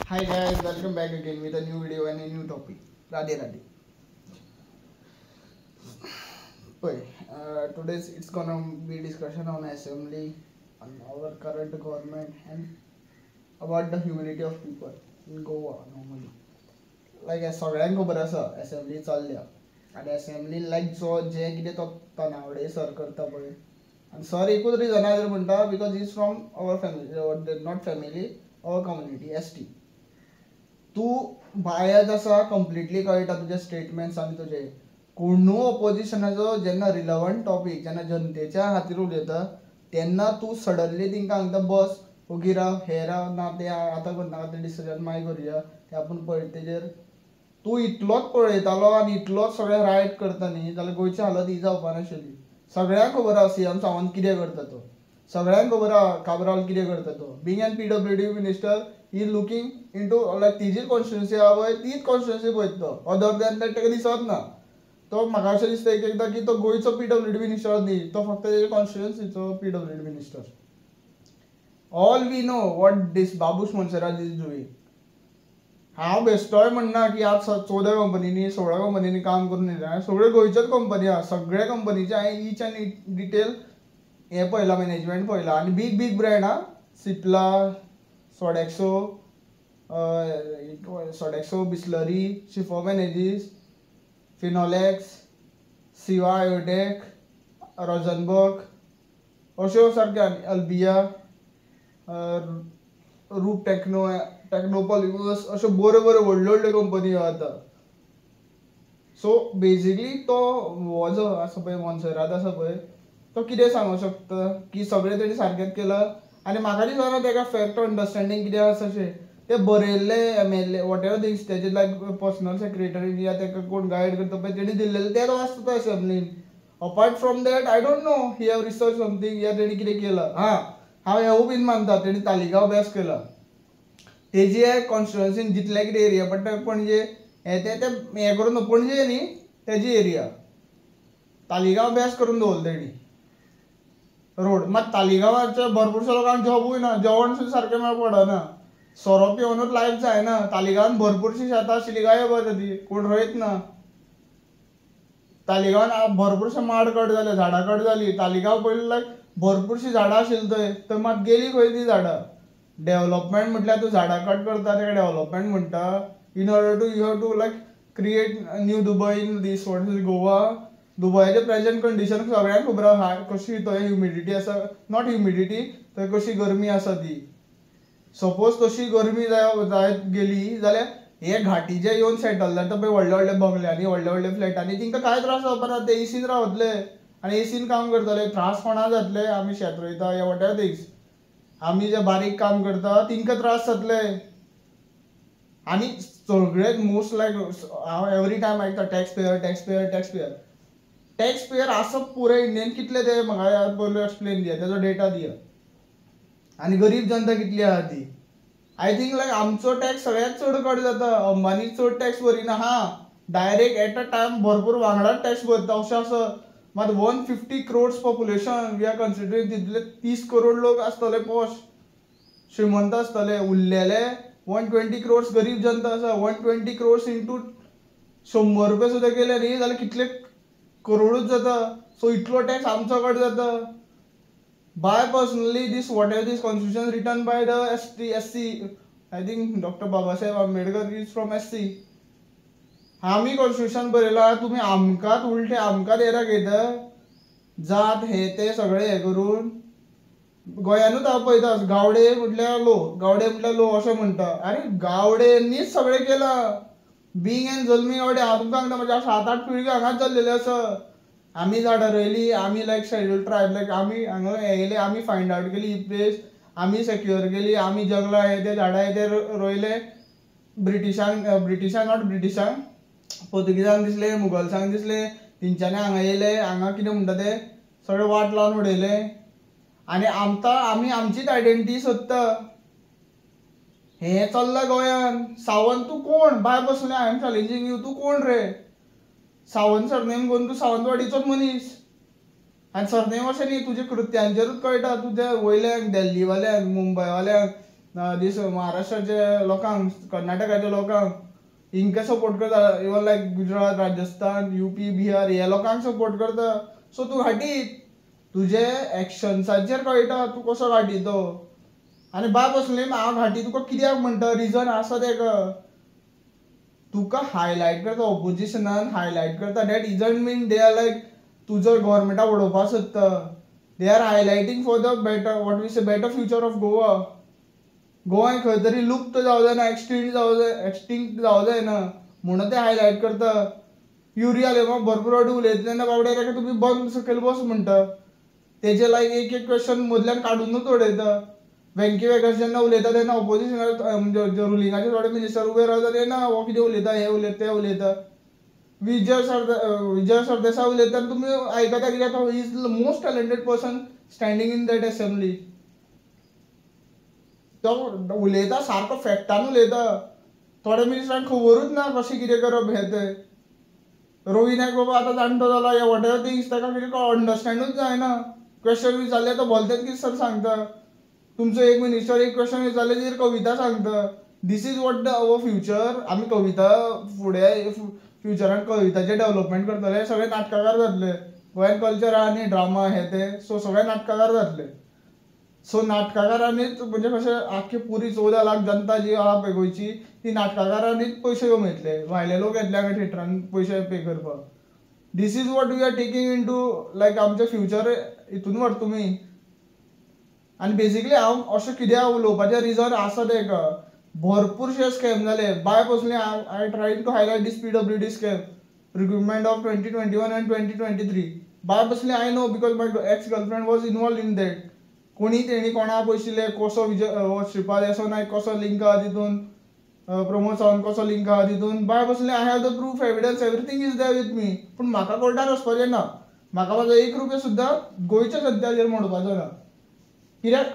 Hi guys, welcome back again with a new video and a new topic. Radhe Radhe. Today's it's gonna be discussion on assembly, on our current government, and about the humanity of people in Goa normally. Like सगळ्यांक खबर आसा assembly चल्ल्या आनी assembly लायक जो जे कितें तो Tanawade sir करता पळय आनी सर एकूच रिजनाचेर म्हणटा because is from our family not family our community ST. तू बायज आसा कंप्लिटली कळटा तुजे स्टेटमेंट्स आनी तुजे कोणूय ऑपोजिशनाचो जेन्ना रिलवंट टॉपीक जेन्ना जनतेच्या खातीर उलयता तेन्ना तूं सडनली तांकां सांगता बस ओगी राव हे राव ना ते आतां करनाका ते डिसिजन मागीर करुया ते आपूण पळयता तेजेर तूं इतलोच पळयतालो आनी इतलोच सगळें रायट करता न्ही जाल्यार गोंयची हालत ही जावपा नाशिल्ली. सगळ्यांक खबर आहा CM सावंत कितें करता तो, सगळ्यांक खबर आहा काबराल कितें करता तो. Being an PWD minister he looking into like तिजी कॉन्स्टिट्युन्सी आहा पळय तीच कॉन्स्टिट्युन्सी पळयता तो. अदर दॅन दॅट ताका दिसत ना. तो म्हाका अशें दिसता एक एकदां की तो गोंयचो PWD मिनिस्टर न्ही, तो फक्त तेजे कॉन्स्टिट्युन्सीचो PWD minister. All we know what this Babush Monserrate is doing. हांव बेश्टोय म्हणना की आज 14 कंपनींनी 16 कंपनींनी काम करून येयलें. सगळ्यो गोंयच्योच कंपनी आहा. सगळ्या कंपनीचे हांवें ईच एंड डिटेल हें पळयलां, मॅनेजमेंट पळयलां आनी बीग बीग ब्रँड आहा. सिप्ला, सोडॅक्सो, बिस्लरी, शिफॉम एनर्जीस, फिनॉलॅक्स, सिवा आयोटेक, रोझनबर्ग अश्यो सारक्यो अल्बिया, रूप टेक्नोपॉलिमर्स अश्यो बऱ्यो बऱ्यो व्हडल्यो व्हडल्यो कंपनी आतां. सो बेजिकली तो हो जो आसा पळय मोन्सेरात आसा पळय तो कितें सांगूंक शकता की सगळें तेणी सारकेंच केलां आनी म्हाका दिसना ताका फॅक्ट अंडरस्टँडींग कितें आसा अशें तें बरयल्लें MLA वॉट एवर थिंग्स तेजे लायक पर्सनल सेक्रेटरी या ताका कोण गायड करता पळय तेणी दिल्लेलें तें वाचता तो एसेंब्लीन. Apart from that I don't know he have research something या तेणी कितें केलां. हांव हेवूय बीन मानता तेणी तालिगांव बेस्ट केला. तेजी कॉन्स्टिट्युएन्सीन जितले कितें एरिया पडटा पणजे हें करून पणजे न्ही तेजी एरिया तालिगांव बेस्ट करून दवरला तेणी रोड. मात तालिगांवाच्या भरपूरशा लोकांक जॉबूय ना, जेवण सुद्दां सारकें मेळ पडना. सोरो पिवनूच लायफ जायना. तालिगांवान भरपूरशीं शेतां आशिल्लीं गायब जाता ती, कोण रोयत ना. तालिगांवान भरपूरशे माड कट जाले, झाडां कट जालीं. तालिगांव पयलीं लायक भरपूरशीं झाडां आशिल्लीं थंय मात गेलीं खंय तीं झाडां. डेव्हलपमेंट म्हटल्यार तूं झाडां कट करता तेका डेव्हलपमेंट म्हणटा. In order to you have to like create new Dubai in this what is Goa. दुबयाचें प्रेझेंट कंडिशन सगळ्यांक खबर आहा कशी थंय ह्युमिडिटी आसा, नॉट ह्युमिडिटी, थंय कशी गरमी आसा ती. सपोज तशी गरमी जायत गेली जाल्यार हे घाटीचे येवन सेटल जाता पळय व्हडल्या व्हडल्या बंगल्यांनी व्हडल्या व्हडल्या फ्लॅटांनी तांकां कांय त्रास जावपा ना. ते एसीन रावतले आनी एसीन काम करतले. त्रास कोणाक जातले? आमी शेत रोयता या वॉट एवर थिंग्स. आमी जे बारीक काम करता तांकां त्रास जातले. आनी सगळेंच मोस्ट लायक हांव एवरी टायम आयकता टॅक्स पेयर. टॅक्स पेयर आसा पुरे इंडियेन कितले ते म्हाका पयलीं एक्सप्लेन दिया, तेजो डेटा दिया. आनी गरीब जनता कितली आहा ती. आय थिंक लायक आमचो टॅक्स सगळ्यात चड कट जाता. अंबानी चड टॅक्स भरिना. डायरेक्ट एट अ टायम भरपूर वांगडाच टॅक्स भरता अशें आसा. मात 150 crores population we are considering तितले 30 करोड लोक आसतले पॉश श्रीमंत आसतले. उरलेले 120 crores गरीब जनता आसा. 120 crores इंटू 100 रुपया सुद्दां केले न्ही जाल्यार कितले करोडूच जाता. सो इतलो टॅक्स आमचो कट जाता. By personally this whatever this constitution written by the SC I think doctor Babasaheb Ambedkar is from SC. आमी कॉन्स्टिट्युशन बरयलां. तुमी आमकांच उलटे आमकांच हे दाखयता जात हे ते सगळे हे करून. गोंयानूच हांव पळयता गावडे म्हटल्यार लो अशें म्हणटा. अरे गावडेंनीच सगळें केलां. बींग एन जल्मी गावडे हांव तुमकां सांगता म्हज्या 7-8 पिळग्यो हांगाच जाल्लेल्यो आसा. आमी झाडां रोयलीं. आमी लायक शेड्यूल ट्रायब लायक आमी हांगा येयले. आमी फायंड आवट केली ही प्लेस. आमी सेक्युअर केली. आमी जंगलां हे ते झाडां हे ते रोयले. ब्रिटिशांक पोर्तुगीजांक दिसले, मुगल्सांक दिसले, तेंच्यांनी हांगा येयले. हांगा कितें म्हणटा ते सगळे वाट लावन उडयले. आनी आमी आमचीच आयडेंटिटी सोदता. हें चल्लां गोंयान. सावंत तूं कोण? By personally I am challenging you. तूं कोण रे? सावंत सरनेम घेवन तूं सावंतवाडीचोच मनीस. आनी सरनेम अशें न्ही तुज्या कृत्यांचेरूच कळटा. तुज्या वयल्यांक, दिल्लीवाल्यांक, मुंबयवाल्यांक, दीस महाराष्ट्राचे लोकांक कर्नाटकाच्या लोकांक हिंका सपोर्ट करता even like Gujarat Rajasthan UP Bihar ह्या लोकांक सपोर्ट करता. सो तूं घाटीत तुजे एक्शन्साचेर कळटा तूं कसो घाटितो. आनी बाब असलें हांव घाटी तुका कित्याक म्हणटा रिजन आसा तेका. तुका हायलायट करता ऑपोजिशनान हायलायट करता that isn't mean they are like तूं जर गव्हर्मेंटाक उडोवपाक सोदता. They are highlighting for the better what we say better future of Goa. गोंय खंय तरी लुप्त जावं जायना एक्सटिंक्ट जावं जायना म्हणून ते हायलायट करता. युरिया लेवल भरपूर वाटी उलयता तेन्ना बावडे ताका तुमी बंद सकयल बस म्हणटा. तेजे लायक एक क्वेश्चन मदल्यान काडूनच उडयता. वेंकी वेगस जेन्ना उलयता तेन्ना ऑपोजिशनाक म्हणजे रुलिंगाचे थोडे मिनिस्टर उबे रावता तेन्ना हो कितें उलयता हे उलयता ते उलयता. विजय सरदेसाय उलयता तुमी आयकता कित्याक तो is the most talented person standing in that assembly. तो उलयता सारको फॅक्टान उलयता. थोड्या मिनिस्टरांक खबरूच ना कशें कितें करप हें तें. रोवी नायक बाबा आतां जाणटो जाला या वॉट एवर थिंग्स ताका कितें अंडरस्टँडूच जायना. क्वेश्चन विचारले तो भलतेच कितें सर सांगता. तुमचो एक मिनिस्टर एक क्वेश्चन विचारले ताजेर कविता सांगता. This is what the our future. आमी कविता फुडें फ्युचरान कविताचें डेव्हलपमेंट करतले. सगळे नाटककार जातले. गोंयान कल्चर आनी ड्रामा हे ते सो सगळे नाटककार जातले. सो नाटककारांनीच म्हणजे कशें आख्खी पुरी 14 लाख जनता जी आहा पळय गोंयची ती नाटककारांनीच पयशे कमयतले. भायले लोक येतले हांगा थिएटरान पयशे पे करपाक. This is what we are taking in to like आमचें फ्युचर हितून व्हरता तुमी. आनी बेसिकली हांव अशें कित्याक उलोवपाचें रिजन आसा तेका भरपूरशे स्कॅम जाले. By personally I tried to highlight this PWD scam recruitment of 2021 and 2023. By personally I know because my ex girlfriend was involve in that. कोणी तेणी कोणा पयशिल्ले कसो श्रीपाद येसो नायक कसो लिंक आहा तितून प्रमोद सावंत कसो लिंक आहा तितून. By personally I have the proof evidence everything is there with me. पूण म्हाका कोर्टार वचपाचें ना. म्हाका म्हाजो ₹1 सुद्दां गोंयच्या सद्याचेर मोडपाचो ना. कित्याक